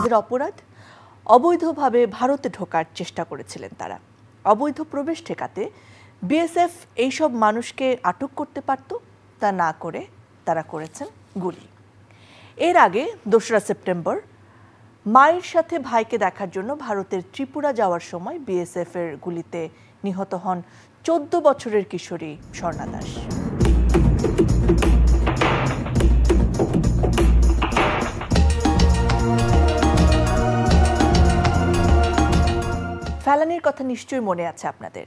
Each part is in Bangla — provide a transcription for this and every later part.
তাদের অপরাধ, অবৈধভাবে ভারতে ঢোকার চেষ্টা করেছিলেন তারা। অবৈধ প্রবেশ ঠেকাতে বিএসএফ এইসব মানুষকে আটক করতে পারত, তা না করে তারা করেছেন গুলি। এর আগে 2রা সেপ্টেম্বর মায়ের সাথে ভাইকে দেখার জন্য ভারতের ত্রিপুরা যাওয়ার সময় বিএসএফ এর গুলিতে নিহত হন 14 বছরের কিশোরী স্বর্ণা দাস। ফেলানির কথা নিশ্চয়ই মনে আছে আপনাদের।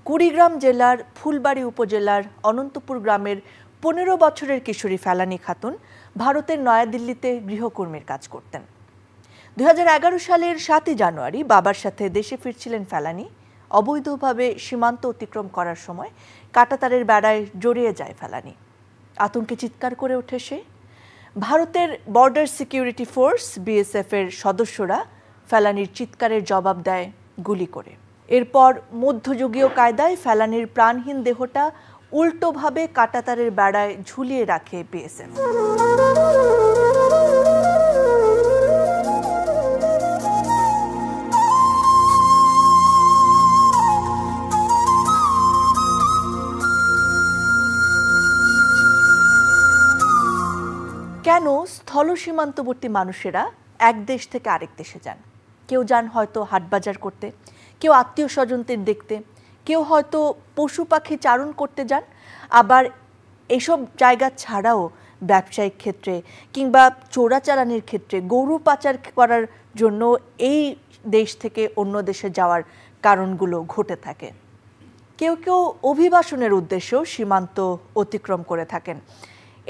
কুড়িগ্রাম জেলার ফুলবাড়ী উপজেলার অনন্তপুর গ্রামের 15 বছরের কিশোরী ফেলানি খাতুন ভারতের নয়াদিল্লিতে গৃহকর্মীর কাজ করতেন। 2011 সালের 7 জানুয়ারি বাবার সাথে দেশে ফিরছিলেন ফেলানি। অবৈধভাবে সীমান্ত অতিক্রম করার সময় কাঁটাতারের বেড়ায় জড়িয়ে যায় ফেলানি। আতঙ্কে চিৎকার করে ওঠে সে। ভারতের বর্ডার সিকিউরিটি ফোর্স বিএসএফ এর সদস্যরা ফেলানির চিৎকারের জবাব দেয় গুলি করে। এরপর মধ্যযুগীয় কায়দায় ফেলানির প্রাণহীন দেহটা উল্টোভাবে কাঁটাতারের বেড়ায় ঝুলিয়ে রাখে বিএসএফ। কেন স্থল সীমান্তবর্তী মানুষেরা এক দেশ থেকে আরেক দেশে যান? কেউ যান হয়তো হাটবাজার করতে, কেউ আত্মীয় স্বজনদের দেখতে, কেউ হয়তো পশু পাখি চারণ করতে যান। আবার এইসব জায়গা ছাড়াও ব্যবসায়িক ক্ষেত্রে কিংবা চোরাচালানির ক্ষেত্রে, গরু পাচার করার জন্য এই দেশ থেকে অন্য দেশে যাওয়ার কারণগুলো ঘটে থাকে। কেউ কেউ অভিবাসনের উদ্দেশ্যেও সীমান্ত অতিক্রম করে থাকেন।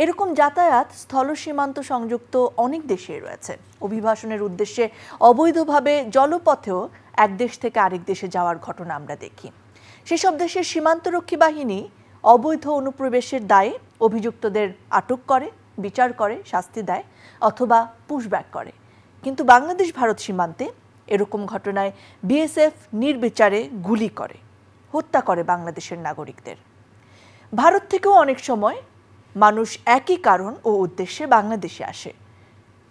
এরকম যাতায়াত স্থল সীমান্ত সংযুক্ত অনেক দেশেই রয়েছে। অভিবাসনের উদ্দেশ্যে অবৈধভাবে জলপথেও এক দেশ থেকে আরেক দেশে যাওয়ার ঘটনা আমরা দেখি। সেসব দেশের সীমান্তরক্ষী বাহিনী অবৈধ অনুপ্রবেশের দায়ে অভিযুক্তদের আটক করে, বিচার করে, শাস্তি দেয় অথবা পুশব্যাক করে। কিন্তু বাংলাদেশ ভারত সীমান্তে এরকম ঘটনায় বিএসএফ নির্বিচারে গুলি করে, হত্যা করে বাংলাদেশের নাগরিকদের। ভারত থেকেও অনেক সময় মানুষ একই কারণ ও উদ্দেশ্যে বাংলাদেশে আসে,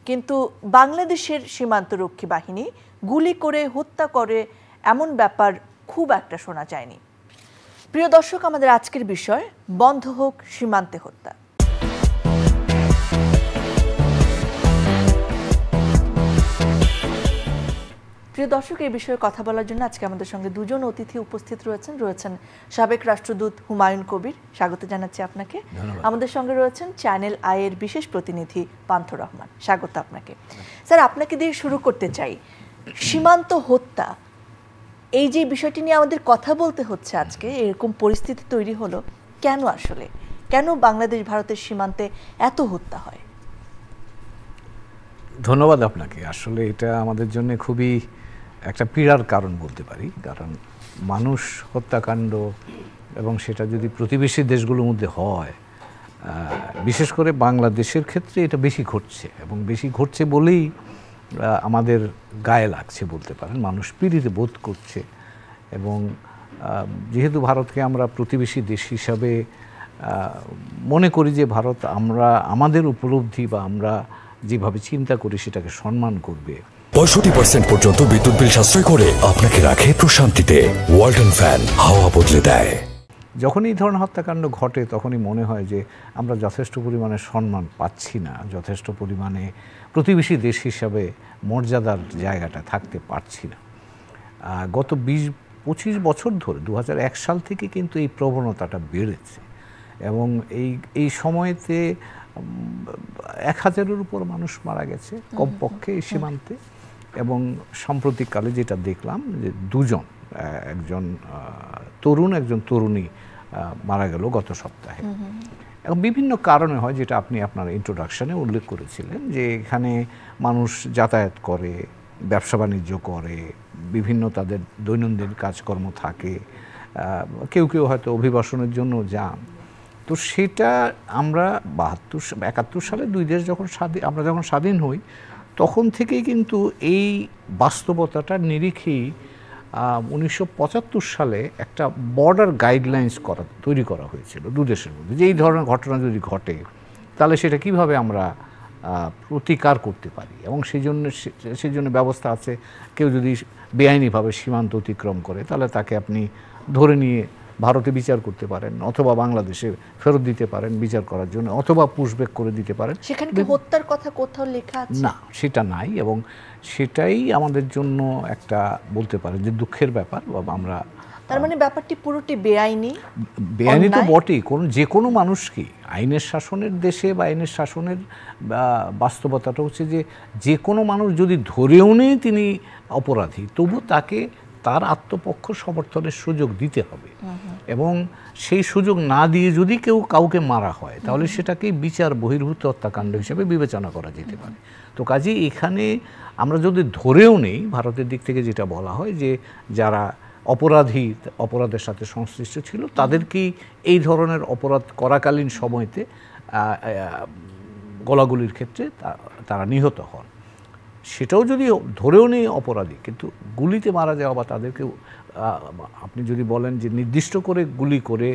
কিন্তু বাংলাদেশের সীমান্তরক্ষী বাহিনী গুলি করে হত্যা করে এমন ব্যাপার খুব একটা শোনা যায়নি। প্রিয় দর্শক, আমাদের আজকের বিষয় বন্ধ হোক সীমান্তে হত্যা। প্রিয় দর্শক, এই বিষয়ে কথা বলার জন্য আজকে আমাদের সঙ্গে দুজন অতিথি উপস্থিত রয়েছেন সাবেক রাষ্ট্রদূত হুমায়ুন কবির, স্বাগত জানাচ্ছি আপনাকে। আমাদের সঙ্গে রয়েছেন চ্যানেল আই এর বিশেষ প্রতিনিধি পান্থ রহমান, স্বাগত আপনাকে। স্যার, আপনাকে দিয়ে শুরু করতে চাই। সীমান্ত হত্যা, এই যে বিষয়টি নিয়ে আমাদের কথা বলতে হচ্ছে আজকে, এরকম পরিস্থিতি তৈরি হলো কেন? আসলে কেন বাংলাদেশ ভারতের সীমান্তে এত হত্যা হয়? ধন্যবাদ আপনাকে। আসলে এটা আমাদের জন্য খুবই একটা পীড়ার কারণ বলতে পারি, কারণ মানুষ হত্যাকাণ্ড এবং সেটা যদি প্রতিবেশী দেশগুলোর মধ্যে হয়, বিশেষ করে বাংলাদেশের ক্ষেত্রে এটা বেশি ঘটছে, এবং বেশি ঘটছে বলেই আমাদের গায়ে লাগছে বলতে পারেন। মানুষ পীড়িত বোধ করছে, এবং যেহেতু ভারতকে আমরা প্রতিবেশী দেশ হিসাবে মনে করি যে ভারত আমাদের উপলব্ধি বা আমরা যেভাবে চিন্তা করি সেটাকে সম্মান করবে। 65% পর্যন্ত বিদ্যুৎ বিল সাশ্রয় করে আপনাকে রাখে প্রশান্তিতে। ওয়ালটন ফ্যান হাওয়া বদলে দেয়। যখন এই ধরনের হত্যাকাণ্ড ঘটে তখনই মনে হয় যে আমরা যথেষ্ট পরিমাণে সম্মান পাচ্ছি না, যথেষ্ট পরিমাণে প্রতিবেশী দেশ হিসাবে মর্যাদার জায়গাটা থাকতে পারছি না। গত 20-25 বছর ধরে 2001 সাল থেকে কিন্তু এই প্রবণতাটা বেড়েছে, এবং এই সময়তে 1000-এর উপর মানুষ মারা গেছে কমপক্ষে এই সীমান্তে। এবং সাম্প্রতিককালে যেটা দেখলাম যে একজন তরুণ, একজন তরুণী মারা গেল গত সপ্তাহে। এবং বিভিন্ন কারণে হয়, যেটা আপনি আপনার ইন্ট্রোডাকশনে উল্লেখ করেছিলেন, যে এখানে মানুষ যাতায়াত করে, ব্যবসা বাণিজ্য করে, বিভিন্ন তাদের দৈনন্দিন কাজকর্ম থাকে, কেউ কেউ হয়তো অভিবাসনের জন্য যান। তো সেটা আমরা 71 সালে দুই দেশ আমরা যখন স্বাধীন হই তখন থেকেই কিন্তু এই বাস্তবতাটার নিরিখেই 1975 সালে একটা বর্ডার গাইডলাইন্স তৈরি করা হয়েছিল দু দেশের মধ্যে, যে এই ধরনের ঘটনা যদি ঘটে তাহলে সেটা কিভাবে আমরা প্রতিকার করতে পারি, এবং সেই জন্য ব্যবস্থা আছে। কেউ যদি বেআইনিভাবে সীমান্ত অতিক্রম করে তাহলে তাকে আপনি ধরে নিয়ে ভারতে বিচার করতে পারেন, অথবা বাংলাদেশে ফেরত দিতে পারেন বিচার করার জন্য, অথবা পুশব্যাক করে দিতে পারেন। সেখানে কি হত্যার কথা কোথাও লেখা আছে? না, সেটা নাই, এবং সেটাই আমাদের জন্য একটা বলতে পারেন যে দুঃখের ব্যাপার। আমরা তার মানে ব্যাপারটি পুরোটি বেআইনি। বেআইনি তো বটেই, যে কোনো মানুষকে আইনের শাসনের দেশে বা আইনের শাসনের বাস্তবতাটা হচ্ছে যে কোনো মানুষ যদি ধরেও নেই তিনি অপরাধী, তবু তাকে তার আত্মপক্ষ সমর্থনের সুযোগ দিতে হবে, এবং সেই সুযোগ না দিয়ে যদি কাউকে মারা হয় তাহলে সেটাকে বিচার বহির্ভূত হত্যাকাণ্ড হিসেবে বিবেচনা করা যেতে পারে। তো কাজেই এখানে আমরা যদি ধরেও নেই, ভারতের দিক থেকে যেটা বলা হয় যে যারা অপরাধের সাথে সংশ্লিষ্ট ছিল তাদেরকেই এই ধরনের অপরাধ করাকালীন সময়তে গোলাগুলির ক্ষেত্রে তারা নিহত হন। সেটাও যদি ধরেও নেই অপরাধী, কিন্তু গুলিতে মারা যাওয়া বা তাদেরকে আপনি যদি বলেন যে নির্দিষ্ট করে গুলি করে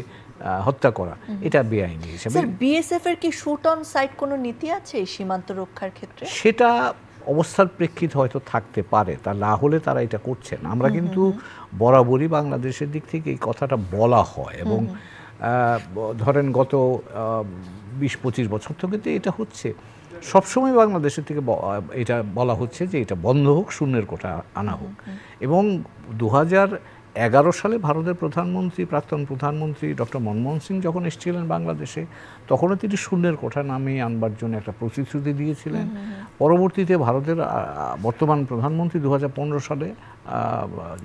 হত্যা করা, এটা বেআইনি হিসেবে। স্যার, বিএসএফ এর কি শুট অন সাইট কোনো নীতি আছে এই সীমান্ত রক্ষার ক্ষেত্রে? সেটা অবস্থার প্রেক্ষিতে হয়তো থাকতে পারে, তা না হলে তারা এটা করছেন। আমরা কিন্তু বরাবরই বাংলাদেশের দিক থেকে এই কথাটা বলা হয়, এবং ধরেন গত 20-25 বছর থেকে তো এটা হচ্ছে। সবসময় বাংলাদেশের থেকে এটা বলা হচ্ছে যে এটা বন্ধ হোক, শূন্যের কোঠা আনা হোক। এবং 2011 সালে ভারতের প্রাক্তন প্রধানমন্ত্রী ডক্টর মনমোহন সিং যখন এসেছিলেন বাংলাদেশে, তখনও তিনি শূন্যের কোঠা নামিয়ে আনবার জন্য একটা প্রতিশ্রুতি দিয়েছিলেন। পরবর্তীতে ভারতের বর্তমান প্রধানমন্ত্রী 2015 সালে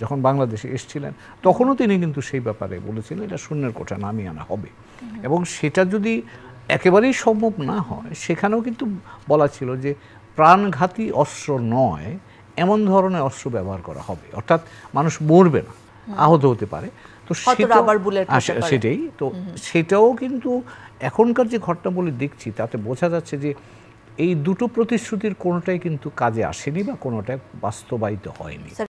যখন বাংলাদেশে এসেছিলেন, তখনও তিনি কিন্তু সেই ব্যাপারে বলেছিলেন এটা শূন্যের কোঠা নামিয়ে আনা হবে। এবং সেটা যদি একেবারেই সম্ভব না হয়, সেখানেও কিন্তু বলা ছিল যে প্রাণঘাতী অস্ত্র নয় এমন ধরনের অস্ত্র ব্যবহার করা হবে, অর্থাৎ মানুষ মরবে না, আহত হতে পারে। তো সেটাই তো, সেটাও কিন্তু এখনকার যে ঘটনাবলী দেখছি তাতে বোঝা যাচ্ছে যে এই দুটো প্রতিশ্রুতির কোনোটাই কিন্তু কাজে আসেনি বা কোনোটাই বাস্তবায়িত হয়নি।